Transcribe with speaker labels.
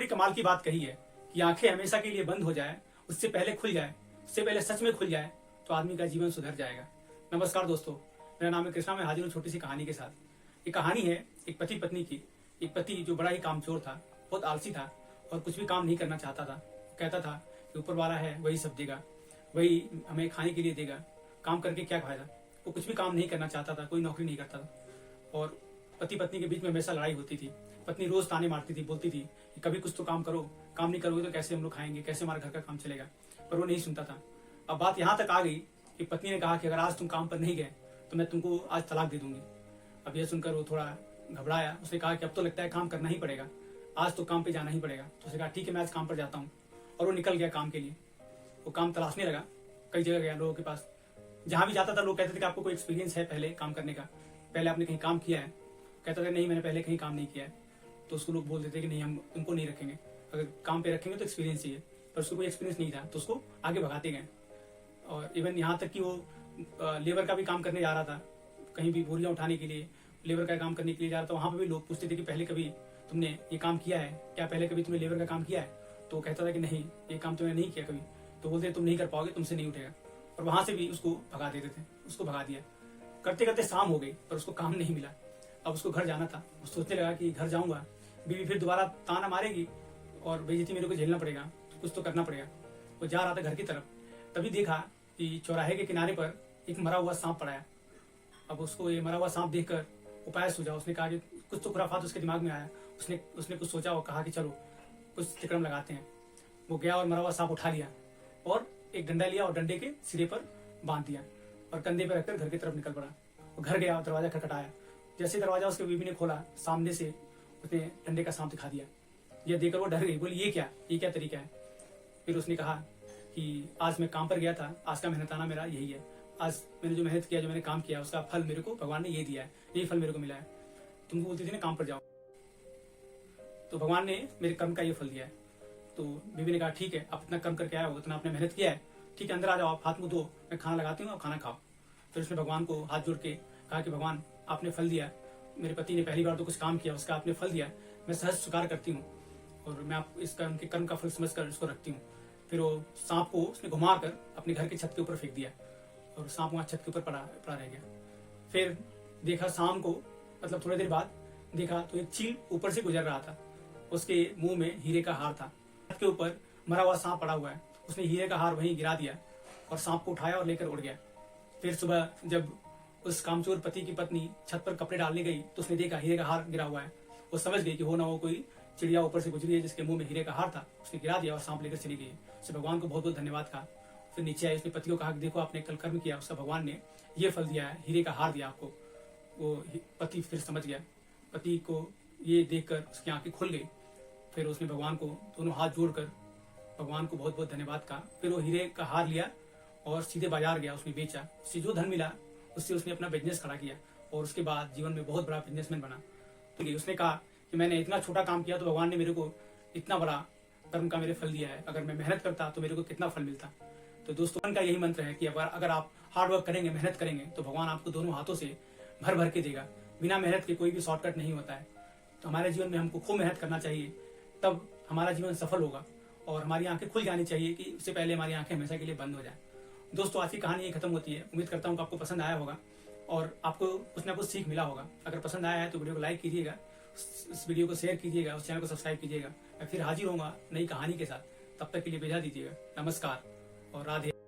Speaker 1: कमाल की बात कही है कि आंखें हमेशा के लिए बंद हो जाए, उससे पहले खुल जाए, उससे पहले सच में खुल जाए तो आदमी का जीवन सुधर जाएगा। नमस्कार दोस्तों, मेरा नाम है कृष्णा। मैं हाजिर हूँ छोटी सी कहानी के साथ। ये कहानी है एक पति पत्नी की। एक पति जो बड़ा ही कामचोर था, बहुत आलसी था और कुछ भी काम नहीं करना चाहता था। कहता था कि ऊपर वाला है वही सब देगा, वही हमें खाने के लिए देगा, काम करके क्या फायदा। वो कुछ भी काम नहीं करना चाहता था, कोई नौकरी नहीं करता था और पति पत्नी के बीच में हमेशा लड़ाई होती थी। पत्नी रोज ताने मारती थी, बोलती थी कि कभी कुछ तो काम करो, काम नहीं करोगे तो कैसे हम लोग खाएंगे, कैसे हमारे घर का काम चलेगा। पर वो नहीं सुनता था। अब बात यहाँ तक आ गई कि पत्नी ने कहा कि अगर आज तुम काम पर नहीं गए तो मैं तुमको आज तलाक दे दूंगी। अब यह सुनकर वो थोड़ा घबराया। उसने कहा कि अब तो लगता है काम करना ही पड़ेगा, आज तो काम पे जाना ही पड़ेगा। तो उसने कहा ठीक है, मैं आज काम पर जाता हूँ। और वो निकल गया काम के लिए। वो काम तलाशने लगा, कई जगह गया लोगों के पास। जहां भी जाता था लोग कहते थे कि आपको कोई एक्सपीरियंस है पहले काम करने का, पहले आपने कहीं काम किया है। कहता था नहीं, मैंने पहले कहीं काम नहीं किया है। तो उसको लोग बोल देते कि नहीं, हम तुमको नहीं रखेंगे, अगर काम पे रखेंगे तो एक्सपीरियंस चाहिए। पर उसको कोई एक्सपीरियंस नहीं था तो उसको आगे भगाते गए। और इवन यहाँ तक कि वो लेबर का भी काम करने जा रहा था, कहीं भी बोरियां उठाने के लिए, लेबर का काम करने के लिए जा रहा था। वहां पे भी लोग पूछते थे कि पहले कभी तुमने ये काम किया है क्या, पहले कभी तुमने लेबर का काम किया है। तो वो कहता था कि नहीं, ये काम तो मैंने नहीं किया कभी। तो बोलते तुम नहीं कर पाओगे, तुमसे नहीं उठेगा। और वहां से भी उसको भगा देते थे। उसको भगा दिया। करते करते शाम हो गई पर उसको काम नहीं मिला। अब उसको घर जाना था। वो सोचने लगा कि घर जाऊंगा, बीवी फिर दोबारा ताना मारेगी और बेइज्जती मेरे को झेलना पड़ेगा, तो कुछ तो करना पड़ेगा। वो जा रहा था घर की तरफ, तभी देखा कि चौराहे के किनारे पर एक मरा हुआ सांप पड़ा है। अब उसको ये मरा हुआ सांप देखकर उपाय सूझा। उसने कहा कि कुछ तो खुराफात उसके दिमाग में आया। उसने कुछ सोचा और कहा कि चलो कुछ तिकड़म लगाते हैं। वो गया और मरा हुआ सांप उठा लिया और एक डंडा लिया और डंडे के सिरे पर बांध दिया और कंधे पर रखकर घर की तरफ निकल पड़ा। वो घर गया और दरवाजा खटखटाया। जैसे दरवाजा उसके बीवी ने खोला, सामने से उसने डंडे का सांप दिखा दिया। यह देखकर वो डर गई, बोली ये क्या तरीका है। फिर उसने कहा कि आज मैं काम पर गया था, आज का मेहनताना मेरा यही है। आज मैंने जो मेहनत किया, जो मैंने काम किया, उसका फल मेरे को भगवान ने ये दिया है, यही फल मेरे को मिला है। तुमको बोलती थी ना काम पर जाओ, तो भगवान ने मेरे कर्म का ये फल दिया है। तो बीवी ने कहा ठीक है, आप इतना कर्म करके आया हो, उतना आपने मेहनत किया है, ठीक है अंदर आ जाओ, आप हाथ मुंह धो, मैं खाना लगाती हूँ, आप खाना खाओ। फिर उसने भगवान को हाथ जोड़ के कहा कि भगवान आपने फल दिया, मेरे पति ने पहली बार तो कुछ काम किया, उसका आपने फल दिया, मैं सहज स्वीकार करती हूँ और मैं आप इसका उनके कर्म का फल समझकर इसको रखती हूँ। फिर वो सांप को उसने घुमा कर अपने घर की छत के ऊपर फेंक दिया और सांप वहां छत के ऊपर पड़ा रह गया। फिर देखा शाम को, मतलब थोड़ी देर बाद देखा तो एक चील ऊपर से गुजर रहा था। उसके मुंह में हीरे का हार था। छत के ऊपर मरा हुआ सांप पड़ा हुआ है। उसने हीरे का हार वहीं गिरा दिया और सांप को उठाया और लेकर उड़ गया। फिर सुबह जब उस कामचोर पति की पत्नी छत पर कपड़े डालने गई तो उसने देखा हीरे का हार गिरा हुआ है। वो समझ गई कि हो ना हो कोई चिड़िया ऊपर से गुजरी है जिसके मुंह में हीरे का हार था। उसने गिरा दिया और सांप लेकर चली गई। उसे भगवान को बहुत बहुत धन्यवाद कहा। फिर नीचे आई, उसने पति को कहा कि देखो आपने कल कर्म किया, उसका भगवान ने ये फल दिया है, हीरे का हार दिया आपको। वो पति फिर समझ गया। पति को ये देखकर उसकी आंखें खुल गई। फिर उसने भगवान को दोनों हाथ जोड़कर भगवान को बहुत बहुत धन्यवाद कहा। फिर वो हीरे का हार लिया और सीधे बाजार गया, उसने बेचा। उससे जो धन मिला उससे उसने अपना बिजनेस खड़ा किया और उसके बाद जीवन में बहुत बड़ा बिजनेसमैन बना। तो उसने कहा कि मैंने इतना छोटा काम किया तो भगवान ने मेरे को इतना बड़ा कर्म का मेरे फल दिया है, अगर मैं मेहनत करता तो मेरे को कितना फल मिलता। तो दोस्तों का यही मंत्र है कि अगर आप हार्ड वर्क करेंगे, मेहनत करेंगे तो भगवान आपको दोनों हाथों से भर भर के देगा। बिना मेहनत के कोई भी शॉर्टकट नहीं होता है। तो हमारे जीवन में हमको खूब मेहनत करना चाहिए, तब हमारा जीवन सफल होगा और हमारी आंखें खुल जानी चाहिए कि उससे पहले हमारी आंखें हमेशा के लिए बंद हो जाए। दोस्तों आज की कहानी ये खत्म होती है। उम्मीद करता हूँ कि आपको पसंद आया होगा और आपको कुछ ना कुछ सीख मिला होगा। अगर पसंद आया है तो वीडियो को लाइक कीजिएगा, इस वीडियो को शेयर कीजिएगा, उस चैनल को सब्सक्राइब कीजिएगा। मैं फिर हाजिर होऊंगा नई कहानी के साथ। तब तक के लिए भेजा दीजिएगा। नमस्कार और राधे।